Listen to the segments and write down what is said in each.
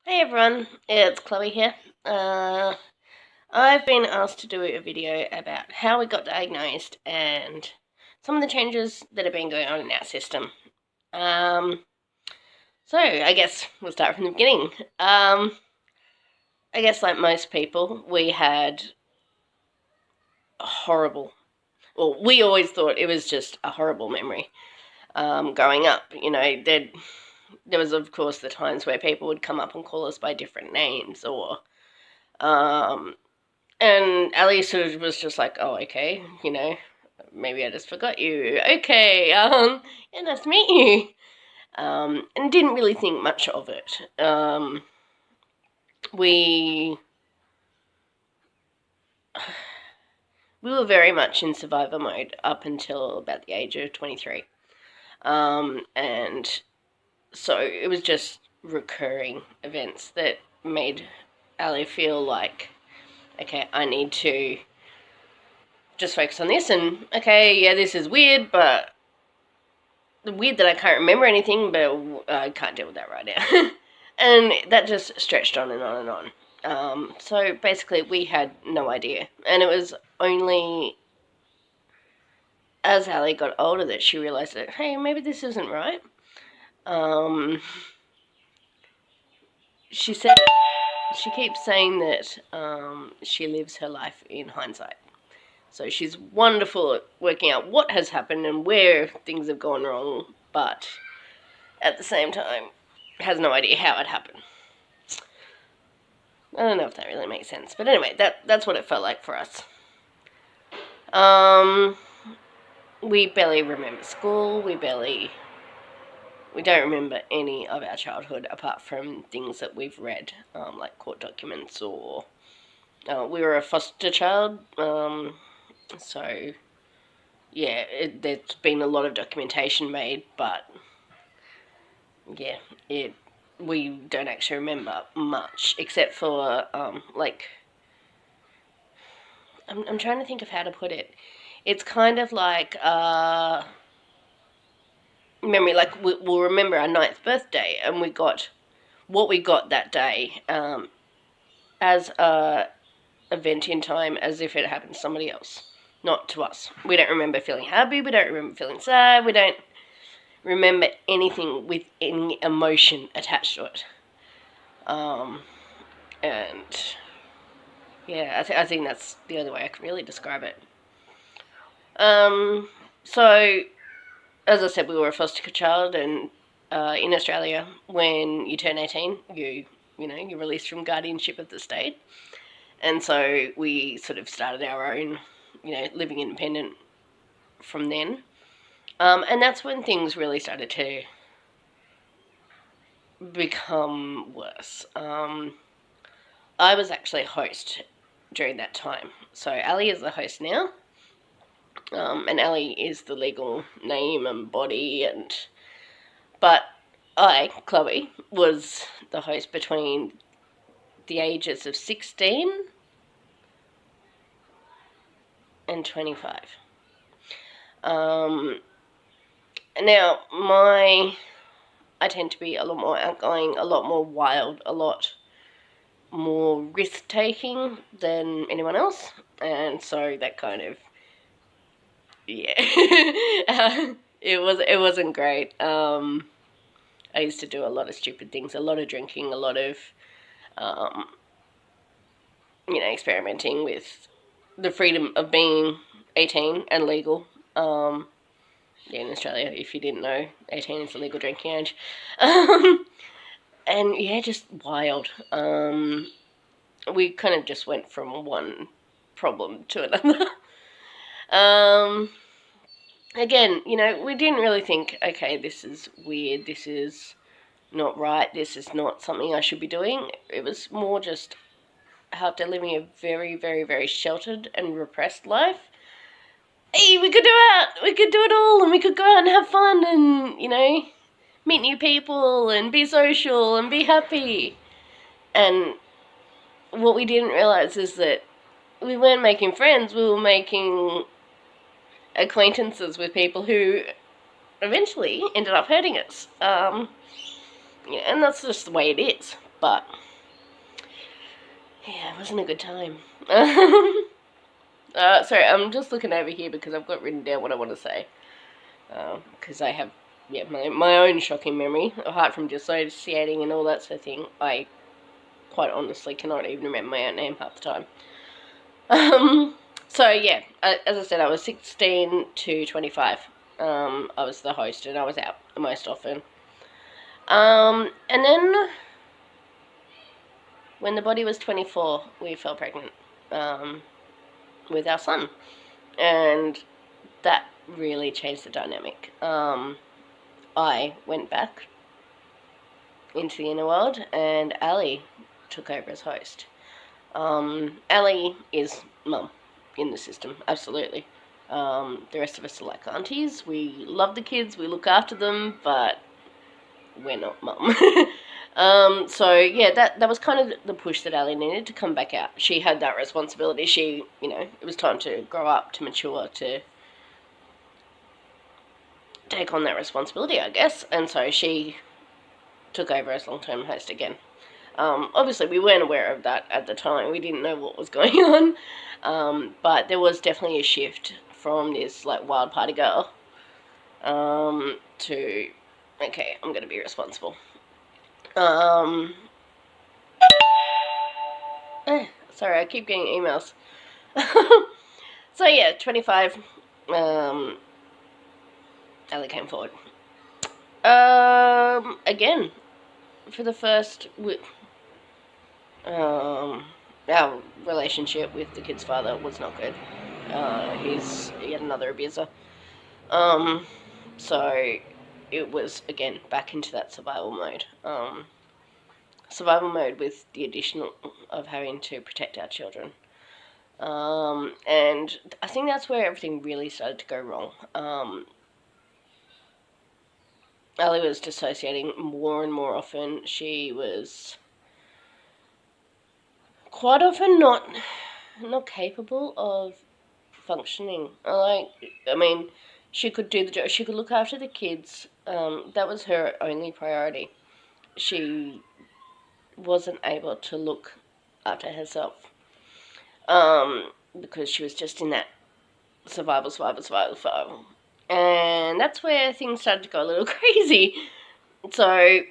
Hey everyone, it's Chloe here. I've been asked to do a video about how we got diagnosed and some of the changes that have been going on in our system. Um, so I guess we'll start from the beginning. I guess like most people, we had horrible. Well, we always thought it was just a horrible memory. Growing up, there was of course the times where people would come up and call us by different names or um, And Ali sort of was just like, oh, okay, maybe I just forgot you. Okay, yeah, nice to meet you. And didn't really think much of it. We we were very much in survivor mode up until about the age of 23. And so it was just recurring events that made Ali feel like, okay, I need to just focus on this, and okay, yeah, this is weird, but weird that I can't remember anything, but I can't deal with that right now. And that just stretched on and on and on. So basically, we had no idea, and it was only as Ali got older that she realised that, hey, maybe this isn't right. She said she keeps saying that she lives her life in hindsight. So she's wonderful at working out what has happened and where things have gone wrong, but at the same time, has no idea how it happened. I don't know if that really makes sense, but anyway, that's what it felt like for us. We barely remember school. We don't remember any of our childhood apart from things that we've read, like court documents or we were a foster child. So yeah, there's been a lot of documentation made, but yeah, we don't actually remember much except for I'm trying to think of how to put it. It's kind of like memory. Like we'll remember our 9th birthday, and we got what we got that day as a event in time, as if it happened to somebody else, not to us. We don't remember feeling happy. We don't remember feeling sad. We don't remember anything with any emotion attached to it. And yeah, I think that's the only way I can really describe it. So, as I said, we were a foster child, and in Australia, when you turn 18, you're released from guardianship of the state, and so we sort of started our own, living independent from then, and that's when things really started to become worse. I was actually a host during that time, so Ali is the host now. And Ali is the legal name and body, but I, Chloe, was the host between the ages of 16 and 25. Now, I tend to be a lot more outgoing, a lot more wild, a lot more risk-taking than anyone else, and so that kind of, yeah, it wasn't great. I used to do a lot of stupid things, a lot of drinking, a lot of, experimenting with the freedom of being 18 and legal. In Australia, if you didn't know, 18 is the legal drinking age. And yeah, just wild. We kind of just went from one problem to another. Again, we didn't really think, okay, this is weird, this is not right, this is not something I should be doing. It was more just after living a very, very, very sheltered and repressed life, hey, we could do it all, and we could go out and have fun and, meet new people and be social and be happy. And what we didn't realize is that we weren't making friends, we were making acquaintances with people who eventually ended up hurting us. And that's just the way it is. but yeah, it wasn't a good time. Sorry, I'm just looking over here because I've got written down what I want to say. Because I have, my own shocking memory, apart from dissociating and all that sort of thing. I quite honestly cannot even remember my own name half the time. So yeah, as I said, I was 16 to 25. I was the host and I was out most often. And then when the body was 24, we fell pregnant with our son. And that really changed the dynamic. I went back into the inner world and Ali took over as host. Ali is mum in the system, absolutely. The rest of us are like aunties. We love the kids, we look after them, but we're not mum. So yeah, that was kind of the push that Ali needed to come back out. She had that responsibility. She, it was time to grow up, to mature, to take on that responsibility, I guess. And so she took over as long-term host again. Obviously, we weren't aware of that at the time. We didn't know what was going on. But there was definitely a shift from this, like, wild party girl to, okay, I'm going to be responsible. Sorry, I keep getting emails. So, yeah, 25, Ali came forward. Again, for the first... our relationship with the kid's father was not good. He's yet another abuser. So it was, again, back into that survival mode. Survival mode with the additional of having to protect our children. And I think that's where everything really started to go wrong. Ali was dissociating more and more often. She was quite often not capable of functioning. She could do the job. She could look after the kids. That was her only priority. She wasn't able to look after herself because she was just in that survival. And that's where things started to go a little crazy. So,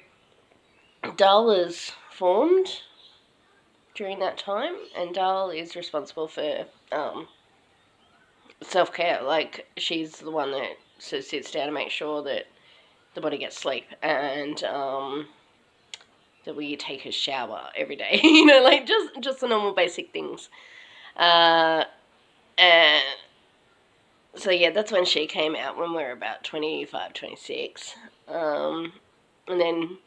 DAL was formed during that time, and DAL is responsible for self-care. Like, she's the one that sits down to make sure that the body gets sleep and that we take a shower every day. Like just the normal basic things. And so yeah, that's when she came out, when we were about 25, 26. And then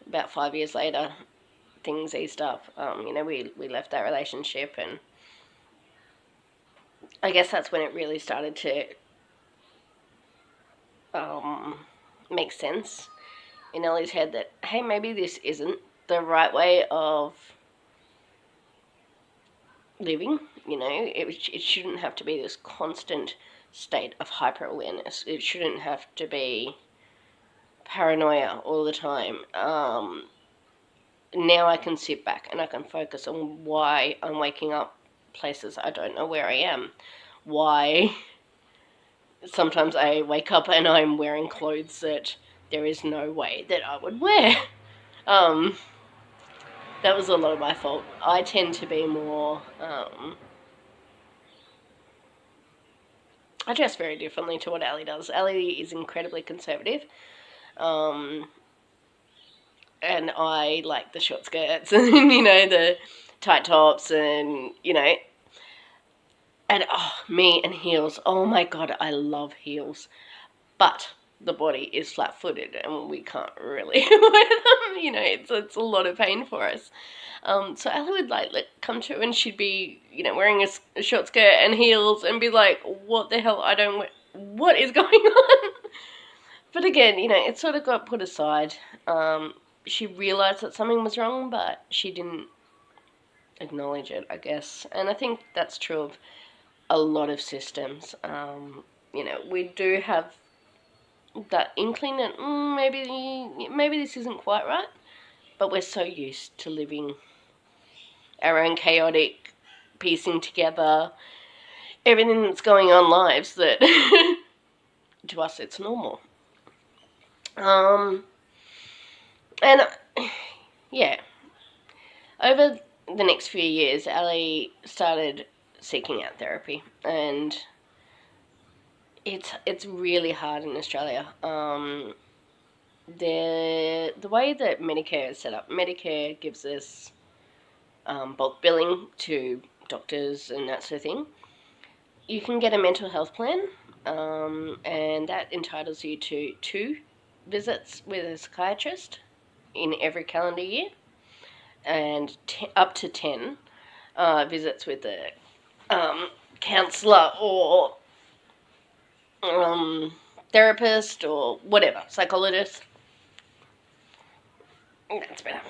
about 5 years later, things eased up. We left that relationship, and I guess that's when it really started to make sense in Ellie's head that, hey, maybe this isn't the right way of living. It shouldn't have to be this constant state of hyper-awareness. It shouldn't have to be paranoia all the time. Now I can sit back and I can focus on why I'm waking up places I don't know where I am. Why sometimes I wake up and I'm wearing clothes that there is no way that I would wear. That was a lot of my fault. I tend to be more, I dress very differently to what Ali does. Ali is incredibly conservative. And I like the short skirts and, the tight tops and, and, me and heels. Oh my God, I love heels. But the body is flat-footed and we can't really wear them. It's a lot of pain for us. So Ali would come to and she'd be, wearing a short skirt and heels and be like, what the hell, what is going on? But again, it sort of got put aside. She realised that something was wrong, but she didn't acknowledge it, I guess. And I think that's true of a lot of systems. We do have that inkling that maybe this isn't quite right, but we're so used to living our own chaotic, piecing together everything that's going on lives that to us it's normal. And yeah, over the next few years, Ali started seeking out therapy, and it's really hard in Australia. The way that Medicare is set up, Medicare gives us bulk billing to doctors and that sort of thing. You can get a mental health plan, and that entitles you to 2 visits with a psychiatrist in every calendar year, and up to 10 visits with a counsellor or therapist or whatever, psychologist. That's better.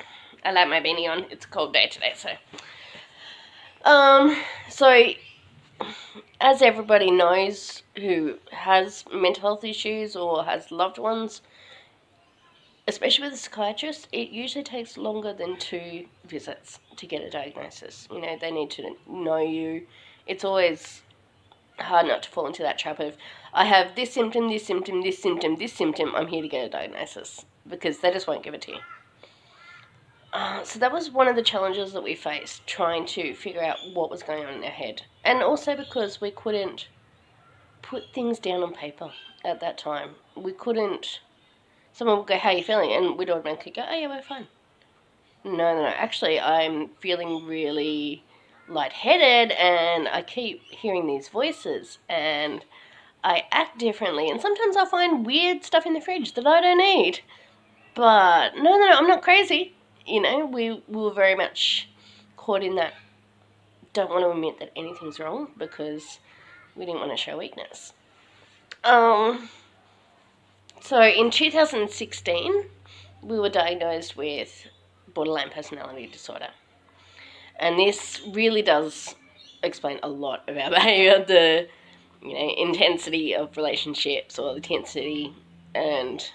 I like my beanie on. It's a cold day today, so. So, as everybody knows who has mental health issues or has loved ones, especially with a psychiatrist, it usually takes longer than 2 visits to get a diagnosis. You know, they need to know you. It's always hard not to fall into that trap of, I have this symptom, this symptom, this symptom, this symptom, I'm here to get a diagnosis, because they just won't give it to you. So that was one of the challenges that we faced, trying to figure out what was going on in our head. And also because we couldn't put things down on paper at that time. We couldn't... Someone would go, how are you feeling? And we'd automatically go, oh yeah, we're fine. No. Actually, I'm feeling really lightheaded, and I keep hearing these voices, and I act differently, and sometimes I find weird stuff in the fridge that I don't eat. But no, I'm not crazy. You know, we were very much caught in that, don't want to admit that anything's wrong, because we didn't want to show weakness. So in 2016, we were diagnosed with borderline personality disorder. And this really does explain a lot of our behaviour, the, intensity of relationships, or the intensity and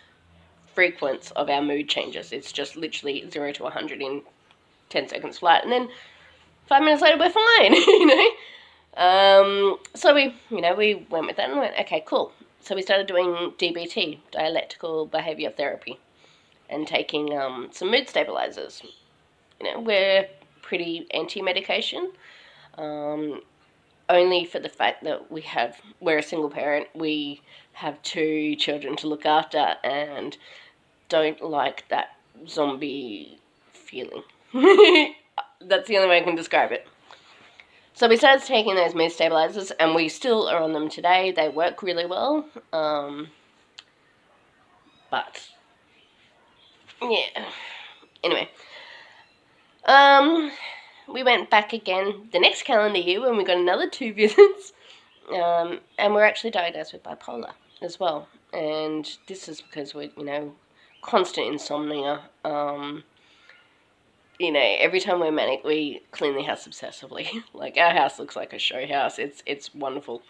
frequency of our mood changes. It's just literally 0 to 100 in 10 seconds flat, and then 5 minutes later we're fine, So we went with that and went, okay, cool. So we started doing DBT, dialectical behaviour therapy, and taking some mood stabilizers. We're pretty anti-medication, only for the fact that we're a single parent, we have 2 children to look after, and don't like that zombie feeling. That's the only way I can describe it. So we started taking those mood stabilizers, and we still are on them today. They work really well. But yeah. Anyway. We went back again the next calendar year when we got another 2 visits. And we're actually diagnosed with bipolar as well. And this is because we're, constant insomnia. Every time we're manic, we clean the house obsessively. Like, our house looks like a show house. It's wonderful.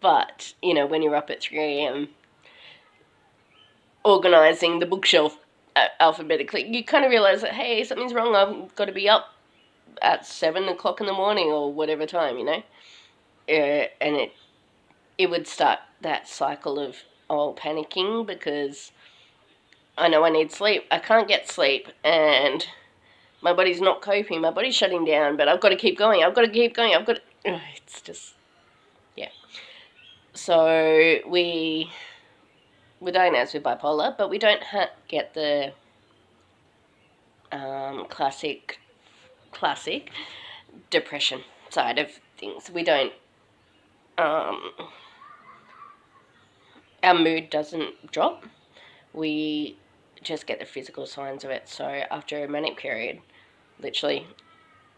But, when you're up at 3 a.m. organising the bookshelf alphabetically, you kind of realise that, hey, something's wrong. I've got to be up at 7 o'clock in the morning or whatever time, and it would start that cycle of panicking, because I know I need sleep. I can't get sleep, and my body's not coping. My body's shutting down, but I've got to keep going. It's just, yeah. So we were diagnosed with bipolar, but we don't get the classic depression side of things. We don't, our mood doesn't drop. We just get the physical signs of it. So after a manic period, literally,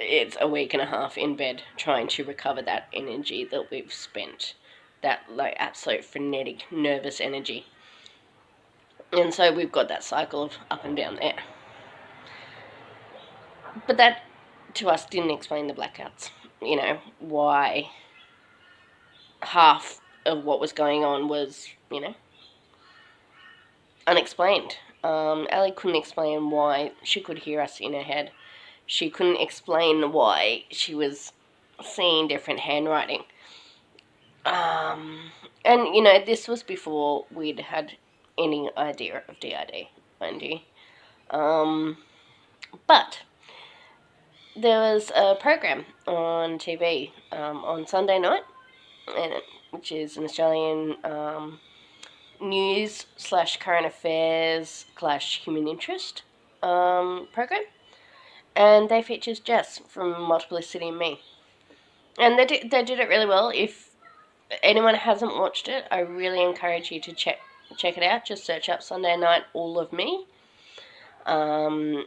it's a week and a half in bed trying to recover that energy that we've spent, that absolute frenetic, nervous energy. And so we've got that cycle of up and down there. But that, to us, didn't explain the blackouts. Why half of what was going on was, unexplained. Ali couldn't explain why she could hear us in her head. She couldn't explain why she was seeing different handwriting. And, this was before we'd had any idea of DID, mind you. But there was a program on TV on Sunday night, which is an Australian news / current affairs / human interest program, and they featured Jess from Multiplicity and Me, and they did it really well. If anyone hasn't watched it, I really encourage you to check it out. Just search up Sunday Night All of Me, and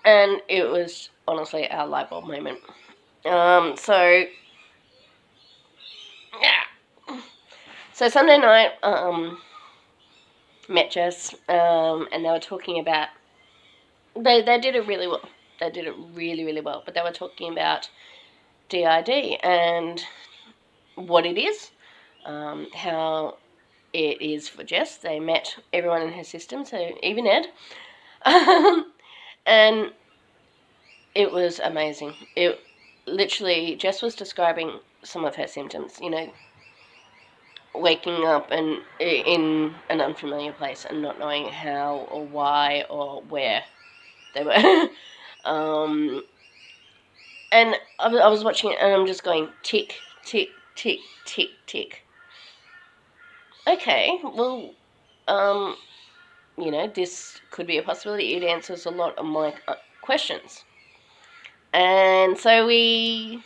it was honestly our light bulb moment. So Sunday night, met Jess, and they were talking about, they did it really well. They did it really, really well. But they were talking about DID and what it is, how it is for Jess. They met everyone in her system, so even Ed. And it was amazing. It literally, Jess was describing some of her symptoms, waking up and in an unfamiliar place and not knowing how or why or where they were. And I was watching it and I'm just going tick, tick, tick, tick, tick. Okay, well, this could be a possibility. It answers a lot of my questions. And so we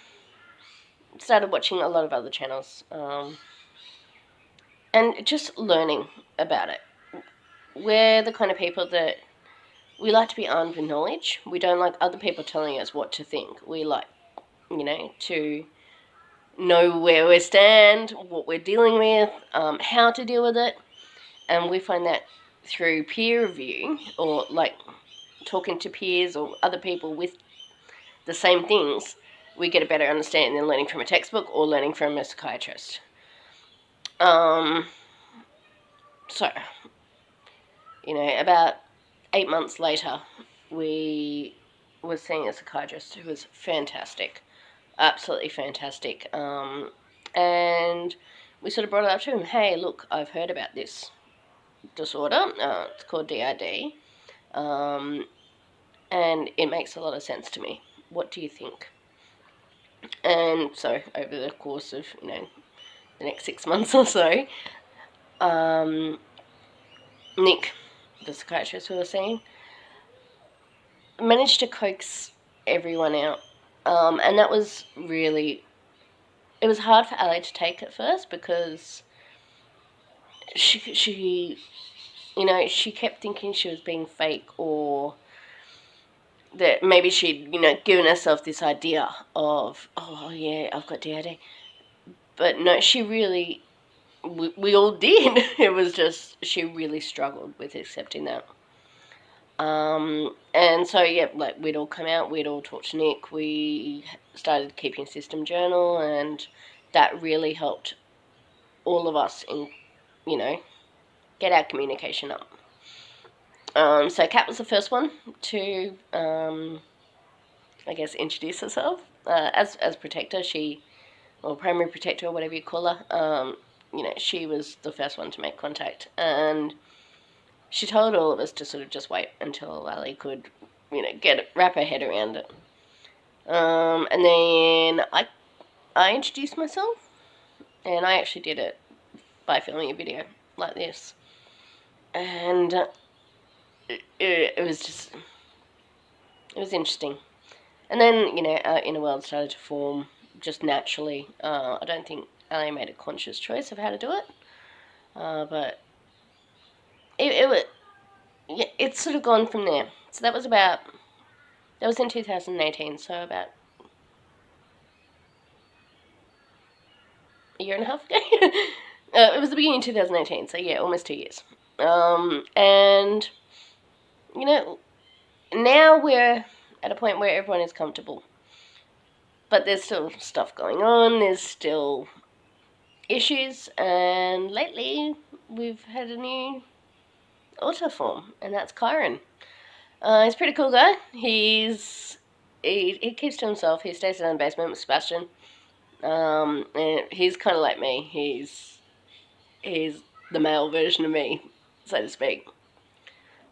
started watching a lot of other channels, and just learning about it. We're the kind of people that we like to be armed with knowledge. We don't like other people telling us what to think. We like, to know where we stand, what we're dealing with, how to deal with it. And we find that through peer review, or like talking to peers or other people with the same things, we get a better understanding than learning from a textbook or learning from a psychiatrist. So, about 8 months later, we were seeing a psychiatrist who was fantastic, absolutely fantastic. And we sort of brought it up to him, hey, look, I've heard about this disorder, it's called DID, and it makes a lot of sense to me. What do you think? And so, over the course of, the next 6 months or so, Nick, the psychiatrist we were seeing, managed to coax everyone out. And that was really, it was hard for Ali to take at first because she she kept thinking she was being fake, or that maybe she'd, given herself this idea of, oh yeah, I've got DID. But no, she really, we all did. It was just, she really struggled with accepting that. And so, yeah, like, we'd all come out, we'd all talk to Nick, we started keeping a system journal, and that really helped all of us in, get our communication up. So Kat was the first one to, I guess, introduce herself as protector. Or primary protector, or whatever you call her. She was the first one to make contact, and she told all of us to sort of just wait until Ali could, wrap her head around it. And then I introduced myself, and I actually did it by filming a video like this, and it was interesting. And then, our inner world started to form just naturally. I don't think Ali made a conscious choice of how to do it, but it's sort of gone from there. So that was in 2018, so about a year and a half ago. It was the beginning of 2018, so yeah, almost 2 years. And, now we're at a point where everyone is comfortable. But there's still stuff going on, there's still issues, and lately we've had a new auto form, and that's Kyron. He's a pretty cool guy. He keeps to himself. He stays down in the basement with Sebastian. And he's kind of like me. He's the male version of me, so to speak.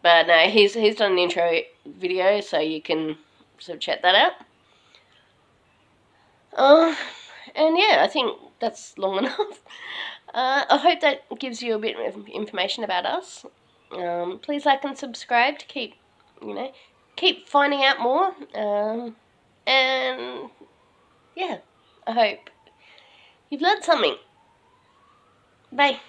But no, he's done an intro video, so you can sort of check that out. And yeah, I think that's long enough. I hope that gives you a bit of information about us. Please like and subscribe to keep finding out more. And yeah, I hope you've learned something. Bye.